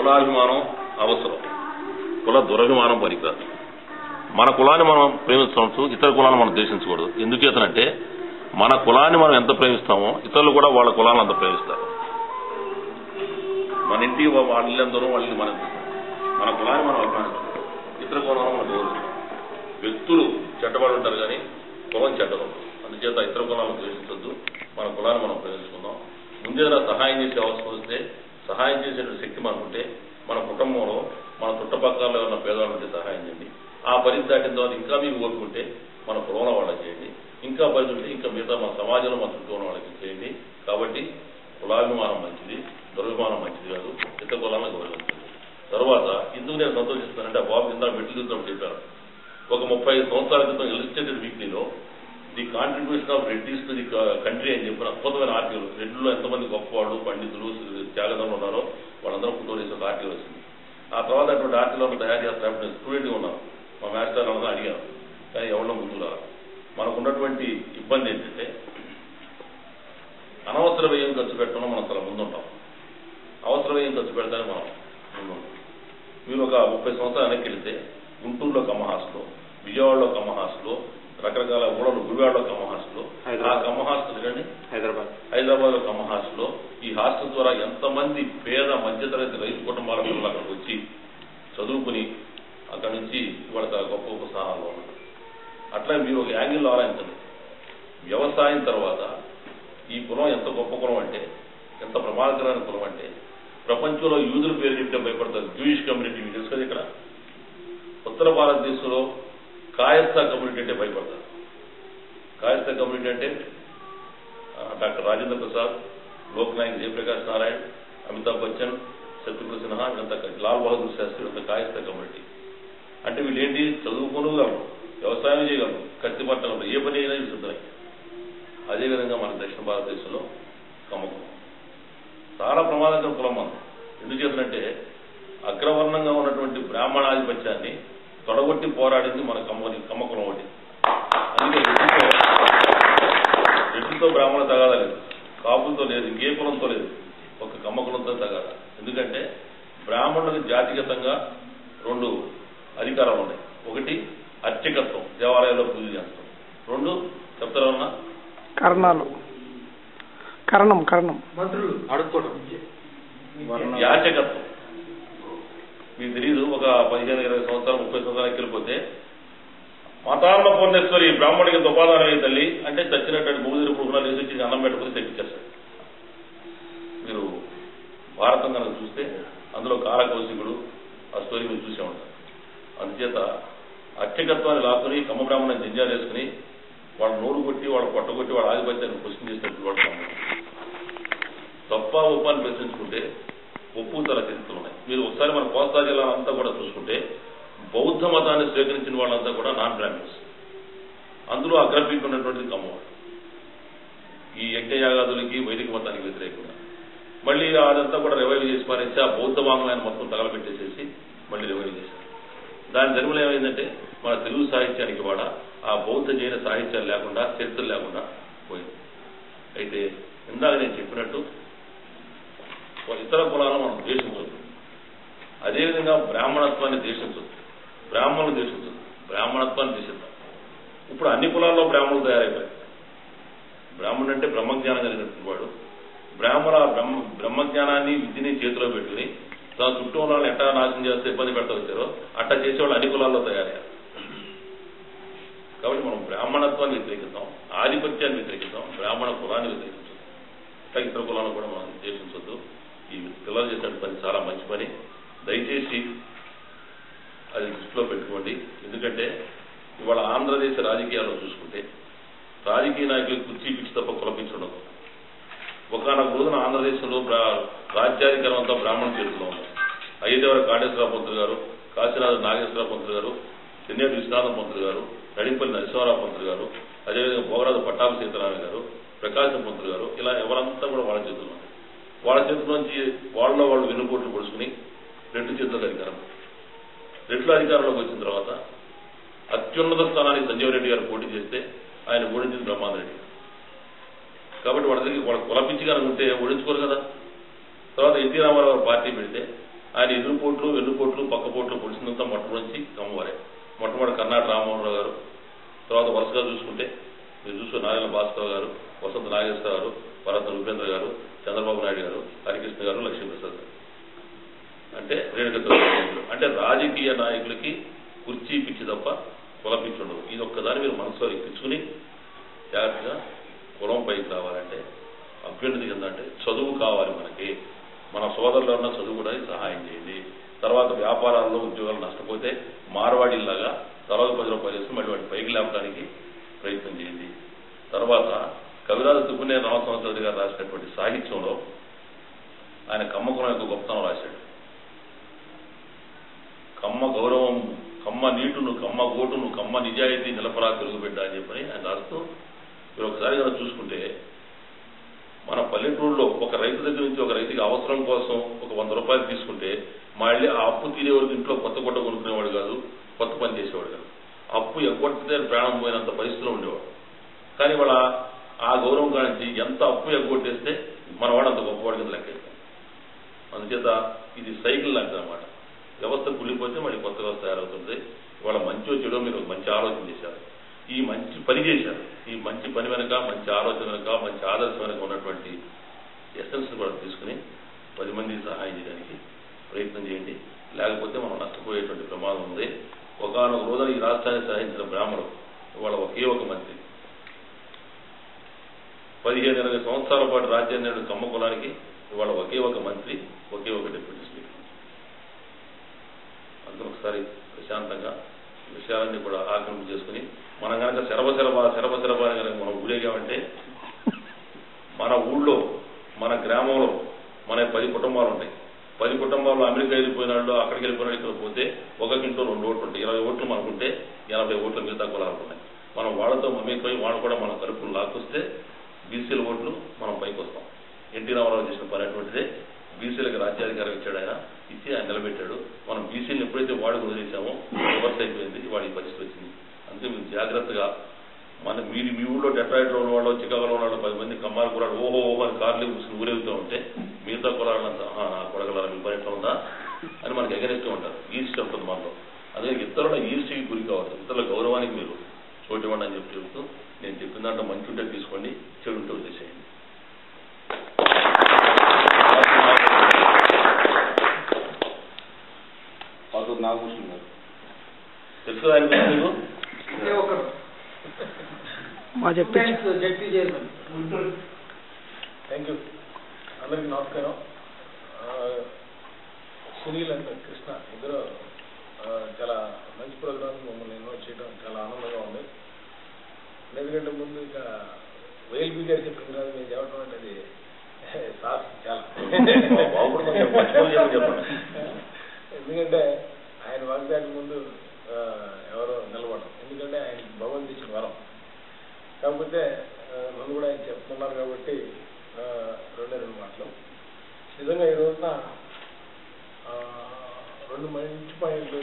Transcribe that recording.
కులాభిమానం అవసరం, కుల దురభిమానం పనికిరాదు. మన కులాన్ని మనం ప్రేమించవచ్చు, ఇతర కులాన్ని మనం ద్వేషించకూడదు. ఎందుచేతనంటే మన కులాన్ని మనం ఎంత ప్రేమిస్తామో ఇతరులు కూడా వాళ్ళ కులాలను అంత ప్రేమిస్తారు. మన ఇంటికి వాళ్ళ ఇల్లందరూ వాళ్ళని మన కులాన్ని మనం అభిమానిస్తాం, ఇతర కులాలను మనం గౌరవిస్తాం. వ్యక్తులు చెడ్డవాళ్ళు ఉంటారు కానీ కులం చెడ్డలు. అందుచేత ఇతర కులాలను ద్వేషించొద్దు, మన కులాన్ని మనం ప్రేమించుకుందాం. ముందేదైనా సహాయం చేసే అవసరం వస్తే సహాయం చేసే శక్తి మనకుంటే మన కుటుంబంలో మన చుట్టుపక్కల ఉన్న పేదవాళ్ళ నుండి సహాయం చేయండి. ఆ పరిధి దాటిన తర్వాత ఇంకా మీకు ఓపుకుంటే మన కులంలో వాళ్ళకి చేయండి, ఇంకా పరిధి ఉంటే ఇంకా మిగతా మన సమాజంలో మన చుట్టూ ఉన్న వాళ్ళకి చేయండి. కాబట్టి కులాభిమానం మంచిది, దురభిమానం మంచిది కాదు, ఇతర కులాలను గౌరవించండి. తర్వాత ఇందుకు నేను సంతోషిస్తానంటే ఆ బాబు కింద మెట్లు చూద్దాం చెప్పారు. ఒక 35 సంవత్సరాల క్రితం ఇలిస్ట్రేటెడ్ వీక్లీలో the contribution of Reddys to the country అని చెప్పిన అద్భుతమైన ఆర్టికల్. రెడ్డిలో ఎంతమంది గొప్పవాళ్ళు, పండితులు, త్యాగదనులు ఉన్నారో వాళ్ళందరూ ఫోటో చేసి ఒక ఆర్టికల్ వచ్చింది. ఆ తర్వాత అటువంటి ఆర్టికల్ తయారు చేస్తాను స్టూడెంట్గా ఉన్నాను. మా మాస్టర్ అందరూ అడిగాను, కానీ ఎవరిలో ముందు రాదు. మనకున్నటువంటి ఇబ్బంది ఏంటంటే అనవసర వ్యయం ఖర్చు పెట్టడంలో మనం చాలా ముందుంటాం, అవసర వ్యయం ఖర్చు పెడతానే మనం ముందుంటాం. మీరు ఒక 30 సంవత్సరాలు వెనక్కి వెళితే గుంటూరులో కమ్మ హాస్టల్, విజయవాడలో కమ్మ హాస్టల్, రకరకాల ఊళ్ళలో గుడివాడలో కమ్మ హాస్టల్, ఆ కమ్మ హాస్టల్ కండి హైదరాబాద్ లో కమ్మ హాస్టల్. ఈ హాస్టల్ ద్వారా ఎంతమంది పేద మధ్యతరగతి రైతు కుటుంబాల పిల్లలు అక్కడికి వచ్చి చదువుకుని అక్కడి నుంచి ఇవాళ గొప్ప గొప్ప స్థానాల్లో ఉన్నారు. అట్లా మీరు ఒక యాంగిల్లో ఆలోచించండి. వ్యవసాయం తర్వాత ఈ కులం ఎంత గొప్ప కులం అంటే, ఎంత ప్రమాదకరమైన కులం అంటే, ప్రపంచంలో యూదుల పేరు చెప్తే భయపడతారు. జూయిష్ కమ్యూనిటీ మీకు తెలుసు కదా. ఇక్కడ ఉత్తర భారతదేశంలో కాయస్థ కమ్యూనిటీ అంటే భయపడతారు. కాయస్థ కమ్యూనిటీ అంటే డాక్టర్ రాజేంద్ర ప్రసాద్, లోక్ నాయక్, జయప్రకాష్ నారాయణ్, అమితాబ్ బచ్చన్, శత్రుఘ్న సిన్హా, ఇదంతా లాల్ బహదూర్ శాస్త్రి, ఇదంతా కాయస్థ కమ్యూనిటీ. అంటే వీళ్ళేంటి, చదువుకోగలరు, వ్యవసాయం చేయగలరు, కత్తి పట్టగలరు, ఏ పని అయినా సిద్ధమే. అదేవిధంగా మన దక్షిణ భారతదేశంలో కమ్మకులం చాలా ప్రమాదకర కులం. మనం ఎందుచేతనంటే అగ్రవర్ణంగా ఉన్నటువంటి బ్రాహ్మణాధిపత్యాన్ని తొడగొట్టి పోరాడింది మన కమ్మకులం ఒకటి. అందుకే రెడ్డితో బ్రాహ్మణ తగాదా లేదు, కాపులతో లేదు, ఇంకే కులంతో లేదు, ఒక కమ్మకులంతో తగాదా. ఎందుకంటే బ్రాహ్మణులకు జాతిగతంగా 2 అధికారాలు ఉన్నాయి. ఒకటి అర్చకత్వం, దేవాలయాల్లో పూజ చేస్తాం. 2 చెప్తారన్నా కరణం మంత్రులు అడుక్కోవడం, యాచకత్వం. మీకు తెలియదు, ఒక 15-20 సంవత్సరాలు 30 సంవత్సరాలకి వెళ్ళిపోతే మతాన్న పూర్ణేశ్వరి బ్రాహ్మణికి ఉపాదానమే తల్లి అంటే చచ్చినట్టు మూడు పురుగులు వేసి వచ్చి అన్నం పెట్టుకుని తెప్పించేస్తాడు. మీరు భారతం కనుక చూస్తే అందులో కాలకౌశికుడు ఆ స్టోరీ మీరు చూసే ఉంటారు. అందుచేత అర్చకత్వాన్ని లాక్కుని కమ్మ బ్రాహ్మణాన్ని జంజాలు వేసుకుని వాళ్ళ నోరు కొట్టి, వాళ్ళ పొట్టగొట్టి, వాళ్ళ ఆధిపత్యాన్ని క్వశ్చన్ చేసినట్టు వాడుతాము. తప్ప ఉపాన్ని ప్రశ్నించుకుంటే ఒప్పు చాలా చరిత్రలు ఉన్నాయి. మీరు ఒకసారి మన కోస్తా జిల్లా అంతా కూడా చూసుకుంటే బౌద్ధ మతాన్ని స్వీకరించిన వాళ్ళంతా కూడా నాన్ బ్రాహ్మిన్స్. అందులో అగ్రపీఠ ఉన్నటువంటిది కమ్మవాడు. ఈ యజ్ఞయాగాదులకి వైదిక మతానికి వ్యతిరేకంగా మళ్ళీ అదంతా కూడా రివైవ్ చేసి పారేసి ఆ బౌద్ధ వాంగ్మయాన్ని మొత్తం తగలబెట్టేసేసి మళ్ళీ రివైవ్ చేశారు. దాని ధర్మలో ఏమైందంటే మన తెలుగు సాహిత్యానికి కూడా ఆ బౌద్ధ జైన సాహిత్యాలు లేకుండా, చరిత్రలు లేకుండా పోయింది. అయితే ఇందాక నేను చెప్పినట్టు ఇతర కులాలను మనం ద్వేషించవచ్చు, అదేవిధంగా బ్రాహ్మణత్వాన్ని ద్వేషించవచ్చు, బ్రాహ్మణులు ద్వేషించవచ్చు, బ్రాహ్మణత్వాన్ని ద్వేషిద్దాం. ఇప్పుడు అన్ని కులాల్లో బ్రాహ్మణులు తయారైపోయారు. బ్రాహ్మణుడు అంటే బ్రహ్మజ్ఞానం కలిగినటువంటి వాడు. బ్రహ్మజ్ఞానాన్ని, విద్యని చేతిలో పెట్టుకుని తన చుట్టూ ఉన్న వాళ్ళని ఎట్టా నాశనం చేస్తే ఇబ్బంది పెడతా వచ్చారో అట్టా చేసేవాళ్ళు అన్ని కులాల్లో తయారయ్యారు. కాబట్టి మనం బ్రాహ్మణత్వాన్ని వ్యతిరేకిద్దాం, ఆధిపత్యాన్ని వ్యతిరేకిద్దాం, బ్రాహ్మణ కులాన్ని వ్యతిరేకించదు, ఇతర కులాలను కూడా మనం ద్వేషించొద్దు. ఈ పిల్లలు చేసిన పని చాలా మంచి పని. దయచేసి అది దృష్టిలో పెట్టుకోండి. ఎందుకంటే ఇవాళ ఆంధ్రదేశ రాజకీయాల్లో చూసుకుంటే రాజకీయ నాయకులు కుర్చీ పిచ్చి తప్ప కులపించడం. ఒకనొక రోజున ఆంధ్రదేశంలో రాజ్యాధికారం అంతా బ్రాహ్మణ చేతిలో ఉంది. అయ్యదేవర కాళేశ్వరరావు పంతులు గారు, కాశీనాథ నాగేశ్వరరావు పంతులు గారు, చెన్నేటి విశ్వనాథం పంతులు గారు, నడింపల్లి నరసింహారావు పంతులు గారు, అదేవిధంగా భోగరాజు పట్టాభి సీతారామయ్య గారు, ప్రకాశం పంతులు గారు, ఇలా ఎవరంతా కూడా వాళ్ళ చేతుల్లో ఉంది. వాళ్ళ చేతుల్లోంచి వాళ్ళు వెన్నుపోట్లు పొడుచుకుని రెడ్డి చేతులకు అధికారం. రెడ్ల అధికారంలోకి వచ్చిన తర్వాత అత్యున్నత స్థానానికి సంజీవ్ రెడ్డి గారు పోటీ చేస్తే ఆయన ఓడించింది బ్రహ్మాండ రెడ్డి. కాబట్టి వాళ్ళ కులపించి కనుక ఉంటే ఓడించుకోరు కదా. తర్వాత ఎన్టీ రామారావు పార్టీ పెడితే ఆయన తర్వాత వరుసగా చూసుకుంటే మీరు చూసుకున్న నారాయణ భాస్కర్ గారు, వసంత నాగేశ్వర గారు, వరద ఉపేంద్ర గారు, చంద్రబాబు నాయుడు గారు, హరికృష్ణ గారు, లక్ష్మీప్రసాద్ గారు, అంటే రేణుక. అంటే రాజకీయ నాయకులకి కుర్చీ పిచ్చి తప్ప కుల పిచ్చి ఉండదు. ఇది ఒక్కదాన్ని మీరు మనసులో ఎక్కించుకుని జాగ్రత్తగా కులం పైకి రావాలంటే అభ్యున్నతి చెందంటే చదువు కావాలి. మనకి మన సోదరులు ఉన్న చదువు కూడా సహాయం చేయండి. తర్వాత వ్యాపారాల్లో ఉద్యోగాలు నష్టపోతే మార్వాడిల్లాగా తర్వాత 10 రూపాయలు వేసుకుని మళ్ళీ వాటి పైకి లేపడానికి ప్రయత్నం చేయండి. తర్వాత కవిరాజు తుక్కునే రామస్వామి గారు రాసినటువంటి సాహిత్యంలో ఆయన కమ్మ కులం యొక్క గొప్పతనం రాశాడు. కమ్మ గౌరవం, కమ్మ నీటును, కమ్మ గోటును, కమ్మ నిజాయితీ నిలపరా తెలుగుబిడ్డ అని చెప్పని ఆయన రాస్తూ మీరు ఒకసారి కనుక చూసుకుంటే మన పల్లెటూరులో ఒక రైతు దగ్గర నుంచి ఒక రైతుకి అవసరం కోసం ఒక 100 రూపాయలు తీసుకుంటే మళ్ళీ ఆ అప్పు తీరేవాడికి ఇంట్లో కొత్త గుడ్డ కొనుక్కునేవాడు కాదు, కొత్త పని చేసేవాడు కాదు. అప్పు ఎగ్గొట్టితే ప్రాణం పోయినంత పరిస్థితిలో ఉండేవాడు. కానీ వాళ్ళ ఆ గౌరవం కానించి ఎంత అప్పు ఎగ్గొట్టేస్తే మనవాడు అంత గొప్పవాడి కింద లెక్కేస్తాం. అందుచేత ఇది సైకిల్ లాంటిది అనమాట. వ్యవస్థ కుళ్ళిపోతే మళ్ళీ కొత్త వ్యవస్థ తయారవుతుంది. ఇవాళ మంచో చెడో మీరు మంచి ఆలోచన చేశారు, ఈ మంచి పని చేశారు. ఈ మంచి పని వెనుక, మంచి ఆలోచన వెనుక, మంచి ఆదర్శం వెనుక ఉన్నటువంటి ఎసెన్స్ కూడా తీసుకుని 10 మందికి సహాయం చేయడానికి ప్రయత్నం చేయండి. లేకపోతే మనం నష్టపోయేటువంటి ప్రమాదం ఉంది. ఒకనొక రోజున ఈ రాష్ట్రాన్ని సాధించిన బ్రాహ్మణులు ఇవాళ ఒకే ఒక మంత్రి, 15-20 సంవత్సరాల పాటు రాజ్యాన్ని కమ్మ కులానికి ఇవాళ ఒకే ఒక మంత్రి, ఒకే ఒక డిప్యూటీ స్పీకర్. అందులో ఒకసారి ప్రశాంతంగా విషయాలన్నీ కూడా ఆక్రమణ చేసుకుని మనం కనుక శరభశరభ అని కనుక మనం ఊరేగామంటే మన ఊళ్ళో, మన గ్రామంలో మన 10 కుటుంబాలు ఉంటాయి. 10 కుటుంబాల్లో అమెరికా వెళ్ళిపోయినాళ్ళు, అక్కడికి వెళ్ళిపోయినాడు, ఇక్కడ పోతే ఒకకింట్లో 2 ఓట్లు ఉంటాయి. 20 ఓట్లు మనకుంటే 80 ఓట్లు మిగతా కులాలు ఉన్నాయి. మనం వాళ్ళతో మమ్మీపోయి వాళ్ళు కూడా మనం కలుపులు లాక్కొస్తే బీసీల ఓట్లు మనం పైకి వస్తాం. ఎన్టీ రామారావు చేసిన పని అటువంటిదే. బీసీలకు రాజ్యాధికారం ఇచ్చాడు ఆయన, ఇచ్చి ఆయన నిలబెట్టాడు. మనం బీసీలను ఎప్పుడైతే వాడుకు వదిలేసామో రివర్స్ అయిపోయింది, వాడి పరిస్థితి వచ్చింది. అందుకే మీరు జాగ్రత్తగా మీరు మీ ఊళ్ళో డెట్రాయిట్లో ఉన్న వాళ్ళు, చికాగోలో ఉన్న వాళ్ళు 10 మంది కమ్మారు కూడా ఓహో అని కార్లు కూర్చుని ఊరేగుతూ ఉంటే మిగతా కులాలంతా కొడగలరా మీ పని ఎట్లా ఉందా అని మనకి ఎగరేస్తూ ఉంటారు. ఈస్ట్ ఉంటుంది మనలో. అదే ఇతరుల ఈస్ట్కి గురి కావద్దు, ఇతరుల గౌరవానికి మీరు చోటు ఇవ్వండి అని చెప్పి చెబుతూ నేను చెప్పిన దాంట్లో మంచి ఉంటే తీసుకోండి, చెడు ఉంటే వదిలేసేయండి. నాగభూషణ్ గారు తెలుసు ఆయన మీకు థ్యాంక్ యూ. అందరికీ నమస్కారం. సునీల్ అండ్ కృష్ణ ఇద్దరు చాలా మంచి ప్రోగ్రామ్ మమ్మల్ని ఇన్వైట్ చేయడం చాలా ఆనందంగా ఉంది. ఎందుకంటే ముందు ఇక వైఎల్బీ గారు చెప్పిన తర్వాత నేను చెప్పడం అనేది సాహసం చాలా. ఎందుకంటే ఆయన వాగ్దాటి ముందు ఎవరో నిలబడరు, ఎందుకంటే ఆయన భగవంతుడు ఇచ్చిన వరం. కాకపోతే నన్ను కూడా ఆయన చెప్తున్నారు కాబట్టి 2 మాటలు. నిజంగా ఈ రోజున 2 మంచి పాయింట్లు